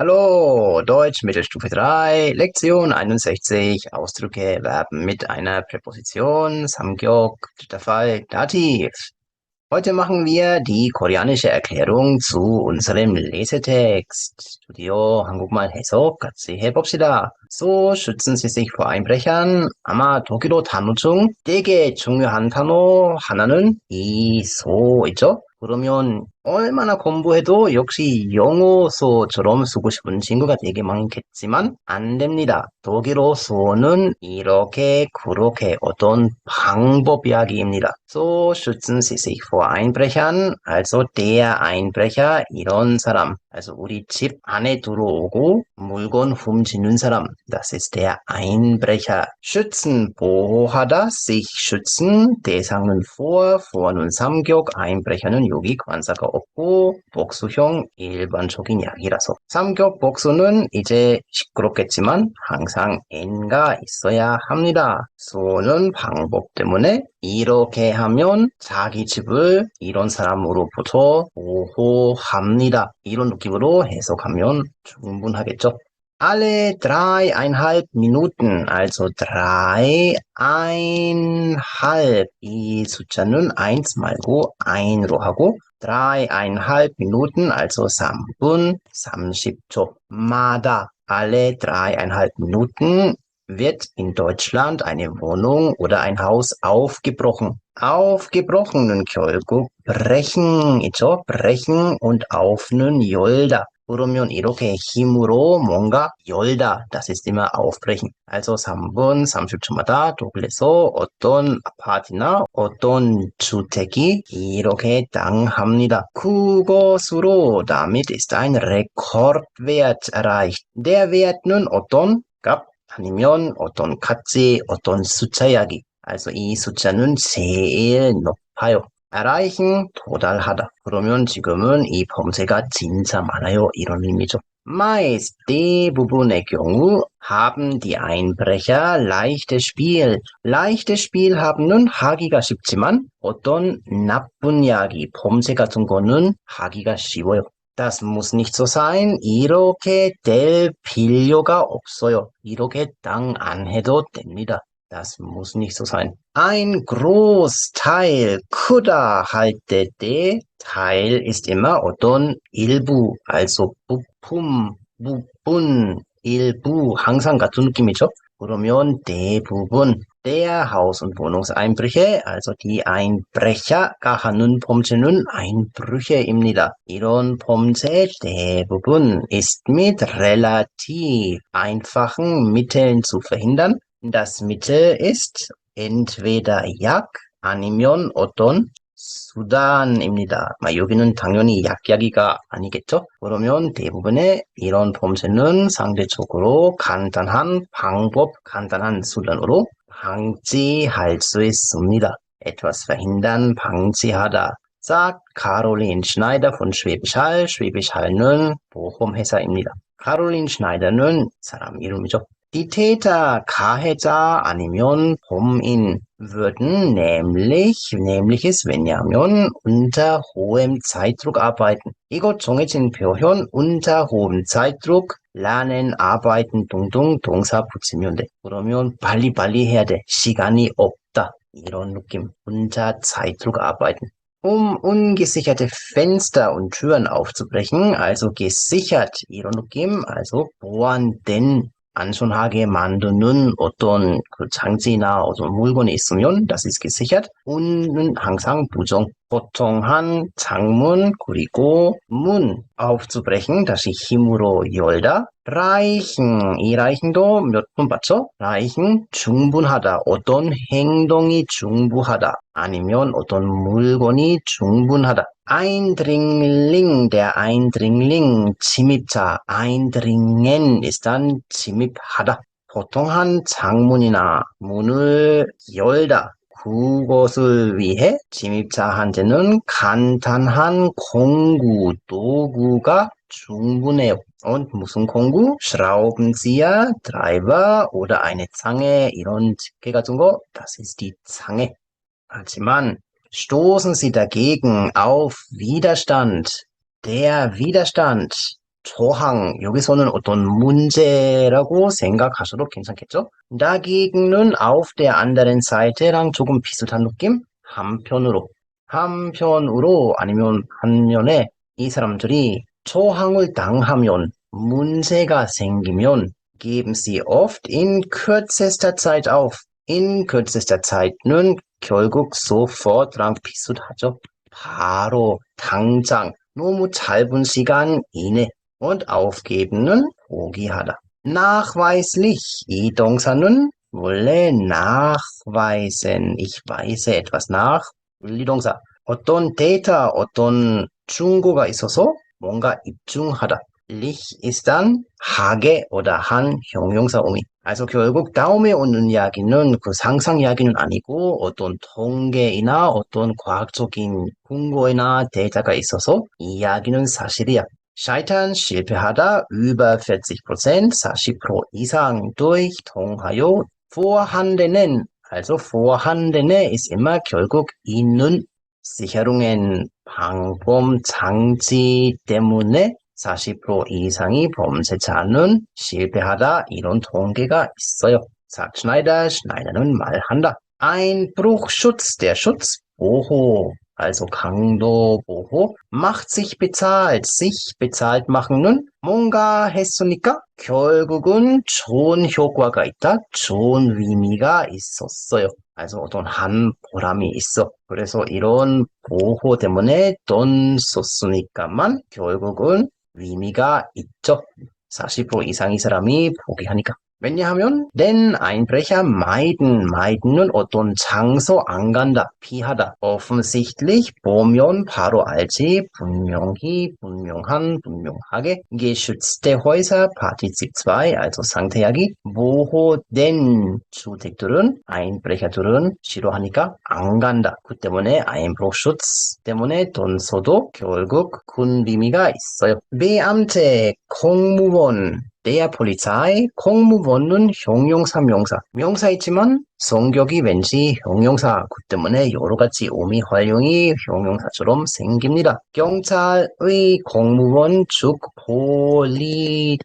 Hallo, Deutsch Mittelstufe 3, Lektion 61, Ausdrücke, Verben mit einer Präposition, Samgyok, dritter Fall, Dativ. Heute machen wir die koreanische Erklärung zu unserem Lesetext. Studio 한국말 해석 같이 해봅시다. So schützen Sie sich vor Einbrechern. 아마 독일어 단어 중 되게 중요한 단어 하나는 이 so 있죠? 그러면 얼마나 공부해도 역시 영어소처럼 쓰고 싶은 친구가 되게 많겠지만 안 됩니다. 독일어 소는 이렇게 그렇게 어떤 방법 이야기입니다. So schützen Sie sich vor Einbrechern, also der Einbrecher, 이런 사람. Also 우리 집 안에 들어오고 물건 훔치는 사람. Das ist der Einbrecher. Schützen, 보호하다, sich schützen, 대상은 vor는 삼격, Einbrecher는 여기 관사가 없고 복수형 일반적인 약이라서. 삼격 복수는 이제 시끄럽겠지만 항상 n가 있어야 합니다. 소는 방법 때문에 이렇게 하면 자기 집을 이런 사람으로부터 보호합니다. 이런 느낌으로 해석하면 충분하겠죠? Alle 3,5 Minuten, also 3,5. 이 숫자는 1 말고 1로 하고 3,5 Minuten, also 3분 30초. 마다, alle 3,5 Minuten wird in Deutschland eine Wohnung oder ein Haus aufgebrochen. aufgebrochen 결국 brechen이죠. brechen und auf는 열다. 그러면 이렇게 힘으로 뭔가 열다. Das ist immer aufbrechen. Also 3분 30초마다 독일에서 어떤 아파트나 어떤 주택이 이렇게 당합니다. 그것으로 damit ist ein Rekordwert erreicht. Der Wert는 어떤 값 아니면 어떤 가치, 어떤 숫자 이야기. also 이 숫자는 제일 높아요. erreichen, 도달하다. 그러면 지금은 이 범죄가 진짜 많아요. 이런 의미죠. meist 대부분의 경우 haben die Einbrecher leichtes Spiel. leichtes Spiel haben은 하기가 쉽지만 어떤 나쁜 이야기, 범죄 같은 거는 하기가 쉬워요. Das muss nicht so sein. 이렇게 될 필요가 없어요. 이렇게 당 안 해도 됩니다. Das muss nicht so sein. Ein Großteil, 크다 할 때 Teil ist immer 어떤 일부, also 부품, 부분, 일부, 항상 같은 느낌이죠. 그러면 대부분, der Haus- und Wohnungseinbrüche, also die Einbrecher가 하는 범죄는 Einbrüche입니다. 이런 범죄 대부분 ist mit relativ einfachen Mitteln zu verhindern. Das Mittel ist entweder 약 아니면 어떤 수단입니다. 여기는 당연히 약이가 아니겠죠? 그러면 대부분의 이런 범죄는 상대적으로 간단한 방법, 간단한 수단으로 방지할 수 있습니다. etwas verhindern, 방지하다. sagt Caroline Schneider von Schwäbisch Hall. Schwäbisch Hall는 보험회사입니다. Caroline Schneider는 사람 이름이죠. Die Täter, 가해자 아니면 범인 würden nämliches 왜냐하면 unter hohem Zeitdruck arbeiten. 이것 정해진 표현 unter hohem Zeitdruck lernen, arbeiten 등등 동사 붙이면 돼. 그러면 빨리빨리 해야 돼. 시간이 없다. 이런 느낌. unter Zeitdruck arbeiten. ungesicherte Fenster und Türen aufzubrechen, also gesichert, 이런 느낌, also 보완된 안전하게 만드는 어떤 그 장치나 어떤 물건이 있으면 das ist gesichert. un은 항상 부정. 보통 한 창문 그리고 문 aufzubrechen, 다시 힘으로 열다. reichen, 이 reiching도 몇 번 봤죠? reichen, 충분하다. 어떤 행동이 충분하다. 아니면 어떤 물건이 충분하다. Eindringling, der Eindringling, 침입자, eindringen ist dann 침입하다. 보통 한 창문이나 문을 열다. 그것을 위해 침입자한테는 간단한 공구, 도구가 충분해요. Und 무슨 공구? Schraubenzieher, Treiber oder eine Zange, 이런 집게 같은 거, das ist die Zange. 하지만 stoßen Sie dagegen auf Widerstand. Der Widerstand 조항, 여기서는 어떤 문제라고 생각하셔도 괜찮겠죠? Dagegen auf der anderen Seite랑 조금 비슷한 느낌? 한편으로 아니면 반면에 이 사람들이 조항을 당하면 문제가 생기면 geben sie oft in kürzester Zeit auf. In kürzester Zeit는 결국 sofort랑 비슷하죠. 바로 당장 너무 짧은 시간 이내 und aufgeben은 포기하다. nachweislich 이 동사는 원래 nachweisen ich weise etwas nach 윤리동사 어떤 데이터 어떤 증거가 있어서 뭔가 입증하다. lich ist dann 하게 oder 한 형용사 의미. also 결국 다음에 오는 이야기는 그 상상 이야기는 아니고 어떤 통계이나 어떤 과학적인 근거나 데이터가 있어서 이 이야기는 사실이야. Scheitern, 실패하다, über 40%, 40% 이상 durch 통하여 vorhandenen, also vorhandene ist immer 결국 있는 Sicherungen, 방범 장치 때문에 40% 이상이 범죄자는 실패하다 이런 통계가 있어요. sagt Schneider, Schneider는 말한다. Einbruchschutz, der Schutz, 보호, also 강도보호, macht sich bezahlt machen은 뭔가 했으니까 결국은 좋은 효과가 있다, 좋은 의미가 있었어요. also 어떤 한 보람이 있어. 그래서 이런 보호 때문에 돈 썼으니까만 결국은 의미가 있죠. 40% 이상의 사람이 포기하니까. 왜냐하면 den Einbrecher meiden은 어떤 장소 안 간다, 피하다. offensichtlich 보면 바로 알지, 분명히, 분명하게. geschützte Häuser, Partizip 2, also 상태약이 보호된 주택들은 Einbrecher들은 싫어하니까 안 간다. 그 때문에 Einbruchschutz 때문에 돈 써도 결국 큰 의미가 있어요. Beamte, 공무원, der Polizei, 공무원은 형용사, 명사이지만 성격이 왠지 형용사, 그 때문에 여러 가지 의미 활용이 형용사처럼 생깁니다. 경찰의 공무원, 즉 Polizisten,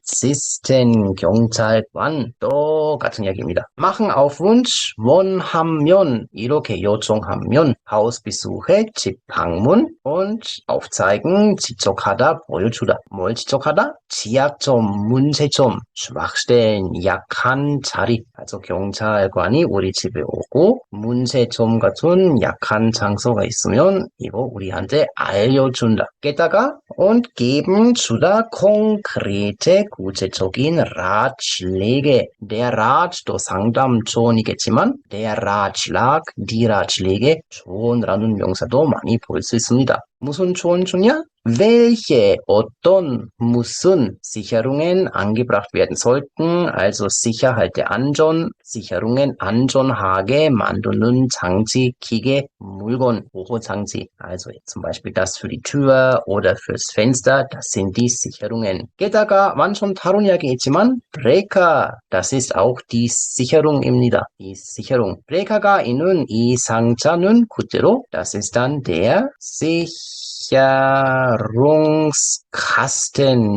경찰관, 똑같은 이야기입니다. machen auf Wunsch, 원하면, 이렇게 요청하면, Hausbesuche, 집 방문, und aufzeigen, 지적하다, 보여주다. 뭘 지적하다? 지약점, 문제점, Schwachstellen, 약한 자리. also 경찰관이 우리 집에 오고 문제점 같은 약한 장소가 있으면 이거 우리한테 알려준다. 게다가 und geben 주다 konkrete 구체적인 Ratschläge. der Rat도 상담 조언이겠지만 der Ratschlag, die Ratschläge 조언이라는 명사도 많이 볼 수 있습니다. 무슨 조언 주냐? welche, 어떤, 무슨 Sicherungen angebracht werden sollten, also Sicherheit der Anton, Sicherungen 안전하게 만드는 장치, 기계, 물건, 보호장치, also zum Beispiel das für die Tür oder fürs Fenster, das sind die Sicherungen. 게다가 완전 다른 이야기했지만 Breaker, das ist auch die Sicherung입니다. die Sicherung. Breaker가 있는 이 상자는 그대로, das ist dann der Sicherungskasten,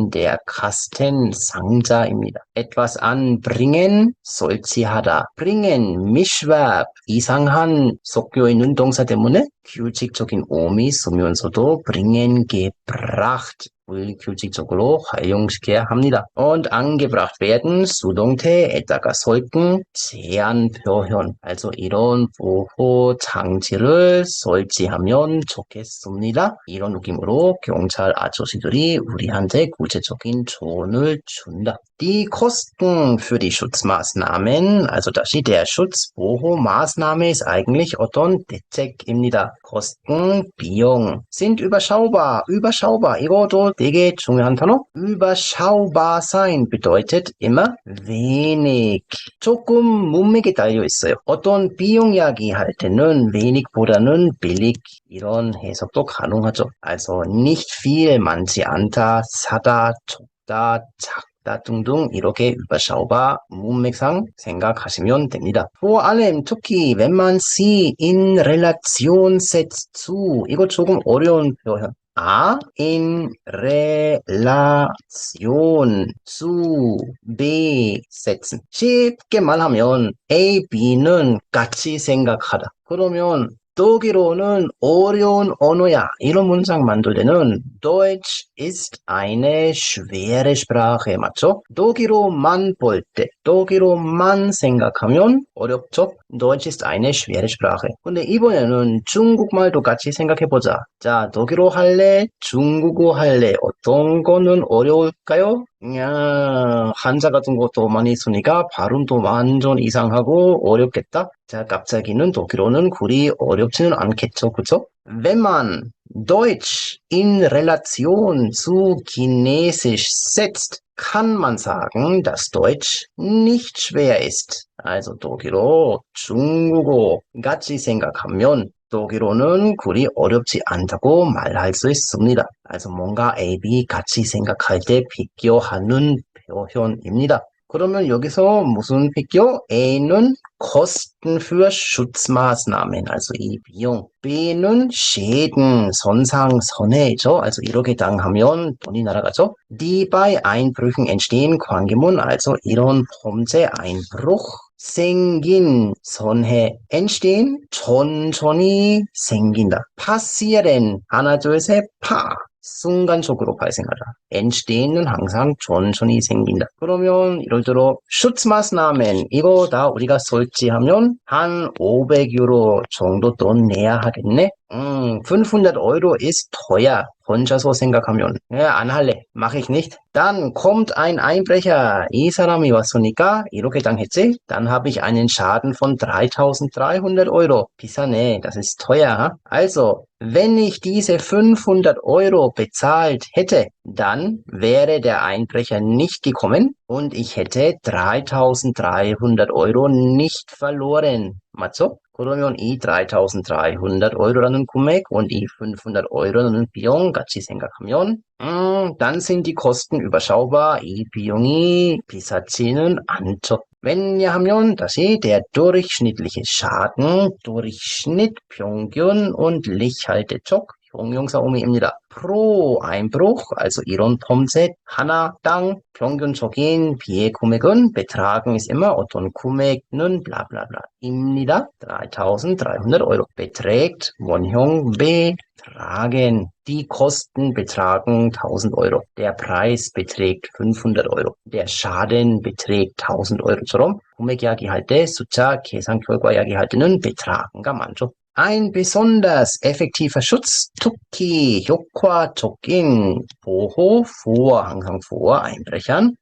der Kasten 상자입니다. etwas anbringen, 설치하다. bringen, 미schverb, 이상한 섞여 있는 동사 때문에 규칙적인 의미 쓰면서도 bringen, gebracht, 불규칙적으로 활용시켜야 합니다. und angebracht werden, 수동태에다가 sollten, 제한 표현, also 이런 보호 장치를 설치하면 좋겠습니다. 이런 느낌으로 경찰 아저씨들이 우리한테 구체적인 조언을 준다. Die Kosten für die Schutzmaßnahmen, also 다시 der Schutz보호마ßnahme ist eigentlich 어떤 대책입니다. Kosten, 비용, sind überschaubar, 이것도 되게 중요한 단어. überschaubar sein bedeutet immer wenig. 조금 문맥에 달려 있어요. 어떤 비용 이야기할 때는 wenig보다는 billig 이런 해석도 가능하죠. also nicht viel, 많지 않다, 사다, 적다, 작다 등등 이렇게 überschaubar 문맥상 생각하시면 됩니다. vor allem 특히 wenn man sie in Relation setzt zu, 이거 조금 어려운 표현. A in Relation zu B setzen. 쉽게 말하면 A, B는 같이 생각하다. 그러면 독일어는 어려운 언어야. 이런 문장 만들 때는 Deutsch ist eine schwere Sprache. 맞죠? 독일어만 볼 때, 독일어만 생각하면 어렵죠? Deutsch ist eine schwere Sprache. 근데 이번에는 중국말도 같이 생각해보자. 자, 독일어 할래? 중국어 할래? 어떤 거는 어려울까요? 야, 한자 같은 것도 많이 쓰니까 발음도 완전 이상하고 어렵겠다. 자, 갑자기는 독일어는 그리 어렵지는 않겠죠, 그죠? Wenn man Deutsch in Relation zu Chinesisch setzt, kann man sagen, dass Deutsch nicht schwer ist. Also 독일어, 중국어 같이 생각하면 독일어는 그리 어렵지 않다고 말할 수 있습니다. 그래서 뭔가 A, B 같이 생각할 때 비교하는 표현입니다. 그러면 여기서 무슨 비교? A는 Kosten für Schutzmaßnahmen, also 이 비용. B는 Schäden, 손상, 손해죠. also 이렇게 당하면 돈이 날아가죠. Die bei Einbrüchen entstehen 관계문, also 이런 범죄 Einbruch 생긴 손해 entstehen 천천히 생긴다. passieren 하나 둘 셋 파 순간적으로 발생하다. entstehen은 항상 천천히 생긴다. 그러면 예를 들어 Schutzmaßnahmen 이거 다 우리가 설치하면 한 500유로 정도 돈 내야 하겠네. 500 € ist teuer. 혼자서 생각하면 안 할래. Mach ich nicht. Dann kommt ein Einbrecher. 이 사람이 왔으니까 이렇게 당했지? Dann habe ich einen Schaden von 3.300 €. 비싸네. Das ist teuer. Also, wenn ich diese 500 € bezahlt hätte, dann wäre der Einbrecher nicht gekommen und ich hätte 3.300 € nicht verloren. 맞죠? 그러면 이 3.300 € 금액 und 이 500 € 비용 같이 생각하면 dann sind die Kosten überschaubar. 이 비용이 비싸지는 않죠. 왜냐하면 다시 der durchschnittliche Schaden, Durchschnitt, 평균 und lich 할 때 쪽 형용사음입니다. pro Einbruch, also 이런 범죄 하나당 평균적인 피해 금액은 betragen ist immer 어떤 금액은 blablabla입니다. 3.300 € beträgt 원형 betragen. Die Kosten betragen 1.000 €. Der Preis beträgt 500 €. Der Schaden beträgt 1.000 €처럼 금액 이야기할 때 숫자 계산 결과 이야기할 때는 betragen가 많죠. Ein besonders effektiver Schutz, 특히 효과적인 보호 vor, 항상 vor Einbrechern,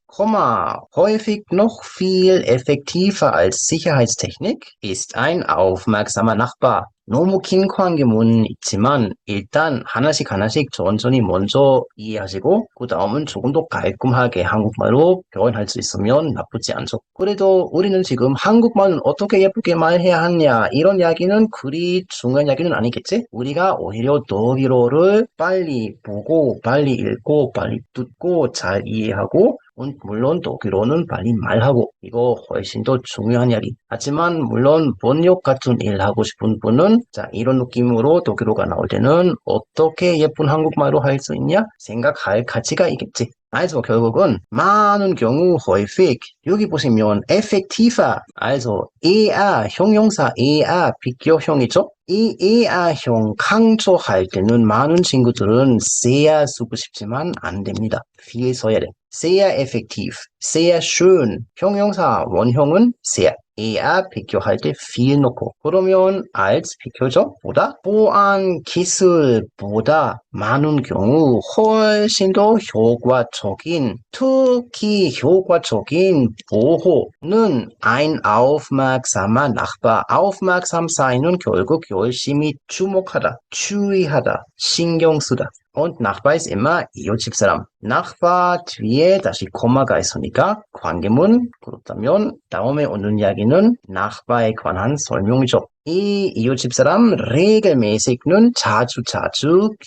häufig noch viel effektiver als Sicherheitstechnik, ist ein aufmerksamer Nachbar. 너무 긴 관계문 있지만 일단 하나씩 천천히 먼저 이해하시고 그 다음은 조금 더 깔끔하게 한국말로 표현할 수 있으면 나쁘지 않죠. 그래도 우리는 지금 한국말은 어떻게 예쁘게 말해야 하냐 이런 이야기는 그리 중요한 이야기는 아니겠지? 우리가 오히려 독일어를 빨리 보고 빨리 읽고 빨리 듣고 잘 이해하고 물론 독일어는 빨리 말하고 이거 훨씬 더 중요한 이야기. 하지만 물론 번역 같은 일 하고 싶은 분은 자 이런 느낌으로 독일어가 나올 때는 어떻게 예쁜 한국말로 할 수 있냐 생각할 가치가 있겠지. also 결국은 많은 경우 häufig 여기 보시면 effektiver also eher 형용사 eher 비교형이죠. 이 eher형 강조할 때는 많은 친구들은 sehr 쓰고 싶지만 안 됩니다. viel 써야 돼. sehr effektiv, sehr schön. 형용사 원형은 sehr. eher 비교할 때 viel 넣고 그러면 als 비교죠? 보다 보안 기술보다 많은 경우 훨씬 더 효과적인 특히 효과적인 보호는 ein aufmerksamer Nachbar. aufmerksam seinen 결국 열심히 주목하다, 주의하다, 신경 쓰다. Und Nachbar ist immer 이웃집 사람. Nachbar 뒤에 다시 코마가 있으니까 관계문 그렇다면 다음에 오는 이야기는 Nachbar에 관한 설명이죠. 이 이웃집 사람 regelmäßig는 자주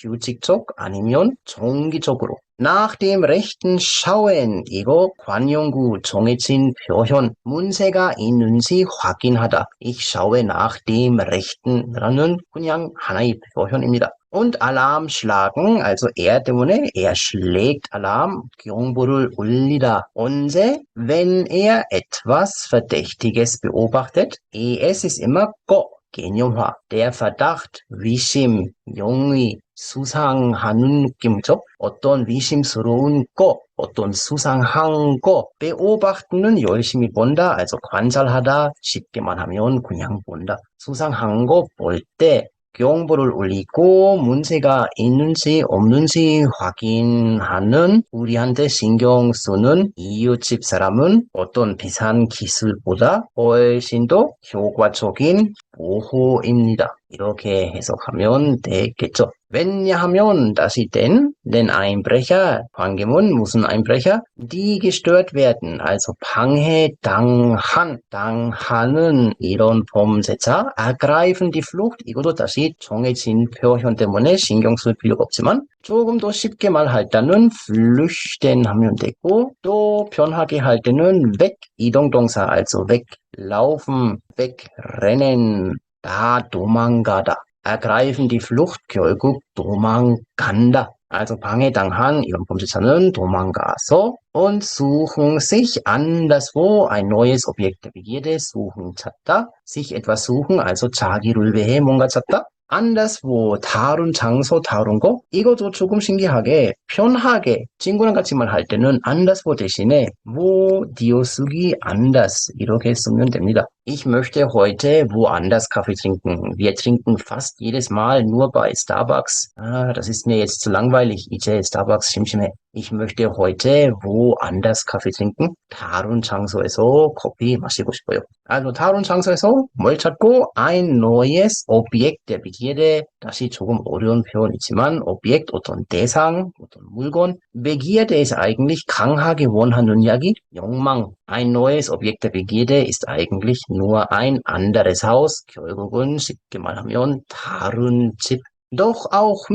규칙적 아니면 정기적으로 nach dem Rechten schauen 이거 관용구 정해진 표현 문제가 있는지 확인하다. Ich schaue nach dem Rechten 라는 그냥 하나의 표현입니다. Und Alarm schlagen, also er 때문에 er schlägt Alarm, 경보를 울리다. 언제? Wenn er etwas Verdächtiges beobachtet. es ist immer 거, 개념화. Der Verdacht, 위심, 용의, 수상하는 느낌이죠. 어떤 위심스러운 거, 어떤 수상한 거. beobacht는 열심히 본다, also 관찰하다, 쉽게만 하면 그냥 본다. 수상한 거 볼 때, 경보를 울리고 문제가 있는지 없는지 확인하는 우리한테 신경 쓰는 이웃집 사람은 어떤 비싼 기술보다 훨씬 더 효과적인 보호입니다. 이렇게 해석하면 되겠죠. 왜냐하면 다시 den Einbrecher, 관계문 무슨 Einbrecher, die gestört werden, also 방해당한, 당하는 이런 범죄자, ergreifen die Flucht, 이것도 다시 정해진 표현 때문에 신경 쓸 필요가 없지만 조금 더 쉽게 말할 때는 flüchten 하면 되고 또 편하게 할 때는 weg, 이동동사, also weglaufen, wegrennen, 다 도망가다. ergreifen die Flucht, 결국 도망간다. Also 방해당한 이런 범죄자는 도망가서 und suchen sich anderswo ein neues Objekt der Begierde, suchen 찾다, sich etwas suchen, also 자기를 위해 뭔가 찾다. anderswo, 다른 장소, 다른 거? 이것도 조금 신기하게, 편하게, 친구랑 같이 말할 때는 anderswo 대신에 wo 띄어쓰기 anders 이렇게 쓰면 됩니다. Ich möchte heute woanders Kaffee trinken. Wir trinken fast jedes Mal nur bei Starbucks. Das ist mir jetzt zu langweilig. 이제 Starbucks 심심해. Ich möchte heute woanders Kaffee trinken. 다른 장소에서 커피 마시고 싶어요. Also 다른 장소에서 뭘 찾고 ein neues Objekt der Begierde. 다시 조금 어려운 표현이지만 Objekt 어떤 대상, 어떤 물건. Begierde ist eigentlich 강하게 원하는 이야기, 욕망. Ein neues Objekt der Begierde ist eigentlich nur ein anderes Haus. 결국은 쉽게 말하면 다른 집. Doch auch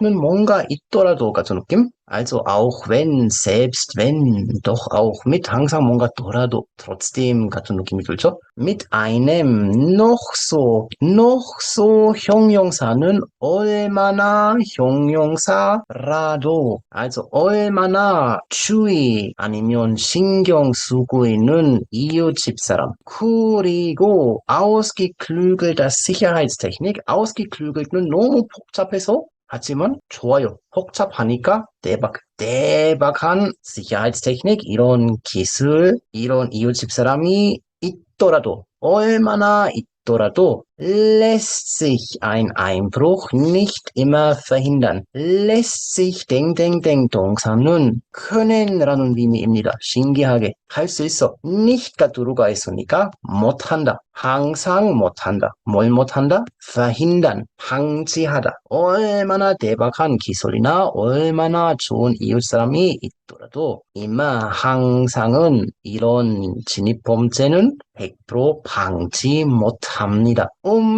는 뭔가 있더라도 같은 느낌? Also auch wenn, selbst wenn, doch auch mit 항상 뭔가 더라도, trotzdem 같은 느낌이 들죠? Mit einem noch so 형용사는 얼마나 형용사라도, also 얼마나 주의 아니면 신경 쓰고 있는 이웃집 사람. 그리고 ausgeklügelter Sicherheitstechnik, ausgeklügelten 너무 복잡해서 하지만 좋아요. 복잡하니까 대박한 Sicherheitstechnik, 이런 기술, 이런 이웃집 사람이 있더라도, 얼마나 있더라도, lässt sich ein Einbruch nicht immer verhindern. lässt sich 동사는 können라는 의미입니다. 신기하게 할 수 있어. nicht가 들어가 있으니까 못한다. 항상 못한다. 뭘 못한다? verhindern, 방지하다. 얼마나 대박한 기술이나 얼마나 좋은 이웃 사람이 있더라도 이마 항상은 이런 진입범죄는 100% 방지 못합니다.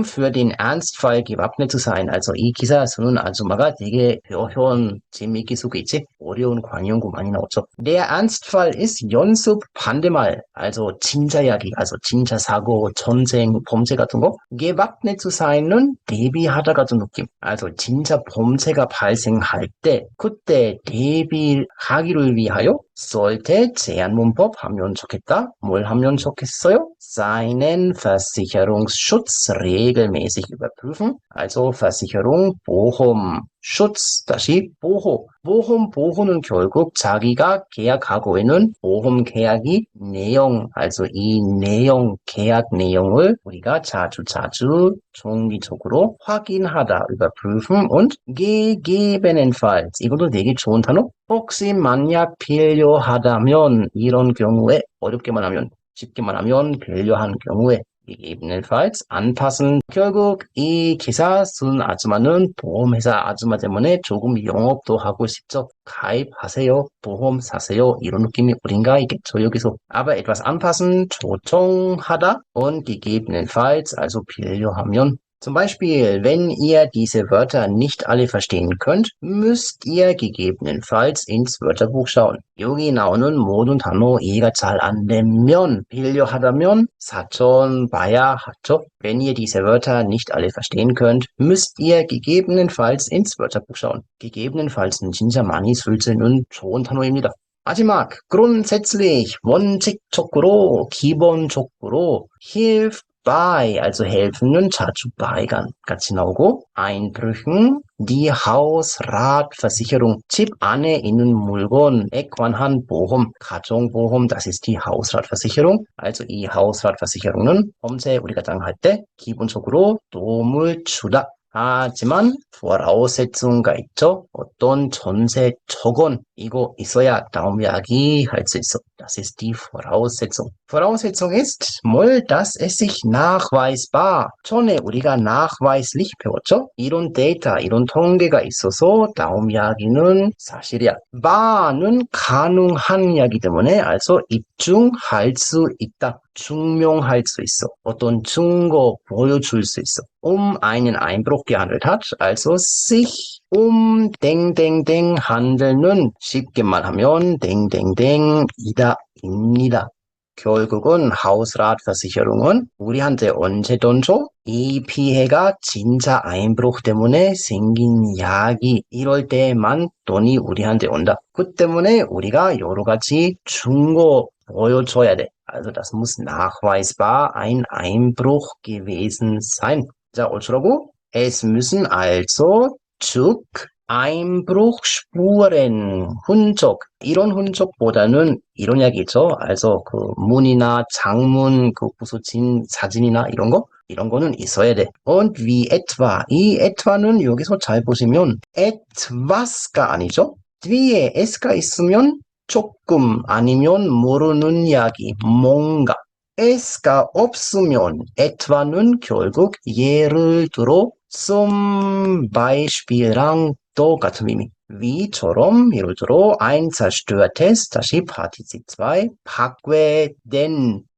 für den Ernstfall gewappnet zu sein. Also 이 기사 쓰는 아줌마가 되게 표현 재미있게 쓰고 있지? 어려운 관용구 많이 나오죠. Der Ernstfall ist 연습 반대말. Also 진짜 이야기, also 진짜 사고, 전쟁, 범죄 같은 거. gewappnet zu sein은 대비하다 같은 느낌. Also 진짜 범죄가 발생할 때, 그때 대비하기를 위하여 sollte 제한문법 하면 좋겠다. 뭘 하면 좋겠어요? Seinen Versicherungsschutz regelmäßig überprüfen. Also Versicherung, 보험, Schutz, 다시 보호. 보호는 결국 자기가 계약하고 있는 보험 계약이 내용, also 이 내용, 계약 내용을 우리가 자주 정기적으로 확인하다, überprüfen und gegebenenfalls, 이것도 되게 좋은 단어. 혹시 만약 필요하다면, 이런 경우에, 어렵게만 하면, 쉽게만 하면 필요한 경우에 gegebenenfalls anpassen. 결국 이 기사 쓴 아줌마는 보험회사 아줌마 때문에 조금 영업도 하고 싶죠. 가입하세요. 보험 사세요. 이런 느낌이 어딘가 있겠죠. 여기서 aber etwas anpassen, 조정하다 und gegebenenfalls, also 필요하면 Zum Beispiel, wenn ihr diese Wörter nicht alle verstehen könnt, müsst ihr gegebenenfalls ins Wörterbuch schauen. 여기 나오는 모든 단어 이해가 잘 안 되면, 필요하다면 사전 봐야 하죠. Wenn ihr diese Wörter nicht alle verstehen könnt, müsst ihr gegebenenfalls ins Wörterbuch schauen. gegebenenfals는 진짜 많이 쓸 수 있는 좋은 단어입니다. 마지막, grundsätzlich, 원칙적으로, 기본적으로, hilft bei, also helfen은 자주 bei가 같이 나오고, Einbrüchen, die Hausratversicherung, 집 안에 있는 물건에 관한 보험, 가정보험, das ist die Hausratversicherung. Also 이 Hausratversicherung은 범죄 우리가 당할 때 기본적으로 도움을 주다. 하지만 voraussetzung가 있죠. 어떤 전세 조건 이거 있어야 다음 이야기 할 수 있어. Das ist die Voraussetzung. Voraussetzung ist 뭘, dass es sich nachweisbar. 전에 우리가 nachweislich 배웠죠. 이런 데이터, 이런 통계가 있어서 다음 이야기는 사실이야. bar는 가능한 이야기 때문에 also 입증할 수 있다. 증명할 수 있어. 어떤 증거 보여줄 수 있어. einen Einbruch gehandelt hat, also sich 땡땡땡 handel는 쉽게 말하면 땡땡땡이다 입니다. 결국은 하우스라트versicherung은 우리한테 언제 돈 줘? 이 피해가 진짜 Einbruch 때문에 생긴 이야기 이럴 때만 돈이 우리한테 온다. 그 때문에 우리가 여러 가지 증거 보여줘야 돼. Also das muss nachweisbar ein Einbruch gewesen sein. 자, 어쩌라고? Es müssen also 즉 Einbruchspuren, 흔적. 이런 흔적보다는 이런 이야기죠. also 그 문이나 창문, 그 부서진 사진이나 이런 거? 이런 거는 있어야 돼. Und wie etwa. 이 etwa는 여기서 잘 보시면 etwas가 아니죠? 뒤에 s가 있으면 조금 아니면 모르는 이야기, 뭔가. s가 없으면 etwa는 결국 예를 들어 zum Beispiel랑 똑같은 의미. wie처럼 예를 들어 ein zerstörtes, 다시 Partizip 2,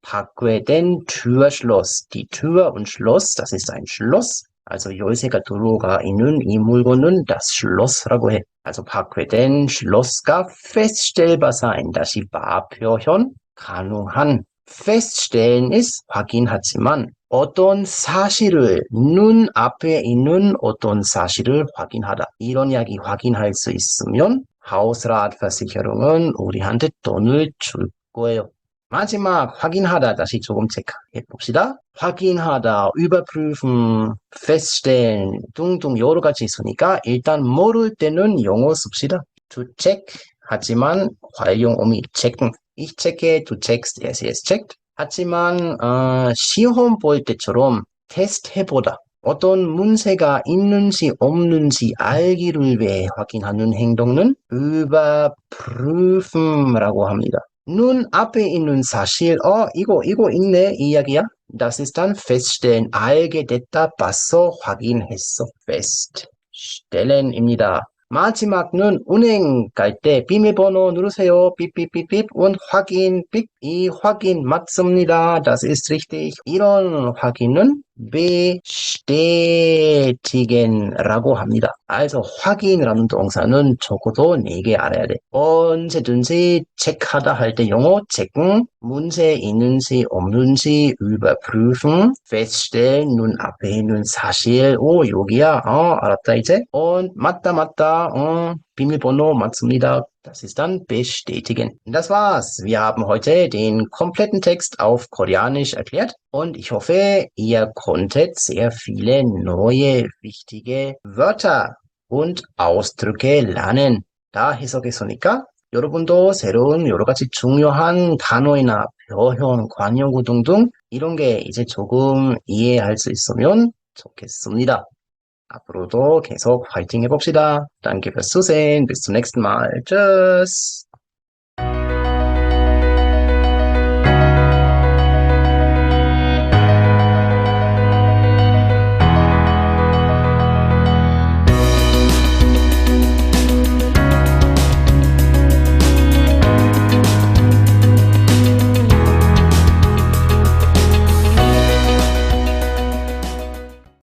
파괴된 Türschloss. Die Tür und Schloss, das ist ein Schloss. also 열쇠가 들어가 있는 이 물건은 das Schloss라고 해. also 파괴된 Schloss가 feststellbar sein. 다시 bar 표현, 가능한. feststellen ist 확인하지만 어떤 사실을 눈앞에 있는 어떤 사실을 확인하다. 이런 이야기 확인할 수 있으면 하우스라트versicherung은 우리한테 돈을 줄 거예요. 마지막 확인하다 다시 조금 체크해 봅시다. 확인하다, überprüfen, feststellen 등등 여러 가지 있으니까 일단 모를 때는 영어 씁시다. to check 하지만 활용 의미 checken. Ich checke, du checkst, er, sie, es checkt. 하지만 시험 볼 때처럼 테스트 해보다. 어떤 문제가 있는지 없는지 알기를 위해 확인하는 행동은 überprüfen라고 합니다. 눈 앞에 있는 사실, 이거 있네, 이 이야기야. Das ist dann feststellen, 알게 됐다, 봤어, 확인했어. feststellen입니다. 마지막은 은행 갈 때 비밀번호 누르세요. 삐삐삐삐. und 확인, 삐. 이 확인 맞습니다. Das ist richtig. 이런 확인은 bestätigen라고 합니다. also 확인이라는 동사는 적어도 4개 알아야 돼. 언제든지 체크하다 할 때 영어 checken, 문제 있는지 없는지 überprüfen, feststellen, 눈 앞에 있는 사실, 여기야, 알았다 이제. und 맞다, 비밀번호 맞습니다. Das ist dann bestätigen. Das war's. Wir haben heute den kompletten Text auf Koreanisch erklärt und ich hoffe, ihr konntet sehr viele neue, wichtige Wörter und Ausdrücke lernen. 다 해석했으니까 여러분도 새로운 여러 가지 중요한 단어이나 표현, 관용구 등등 이런 게 이제 조금 이해할 수 있으면 좋겠습니다. 앞으로도 계속 화이팅 해봅시다. Danke fürs Zusehen. Bis zum nächsten Mal. Tschüss.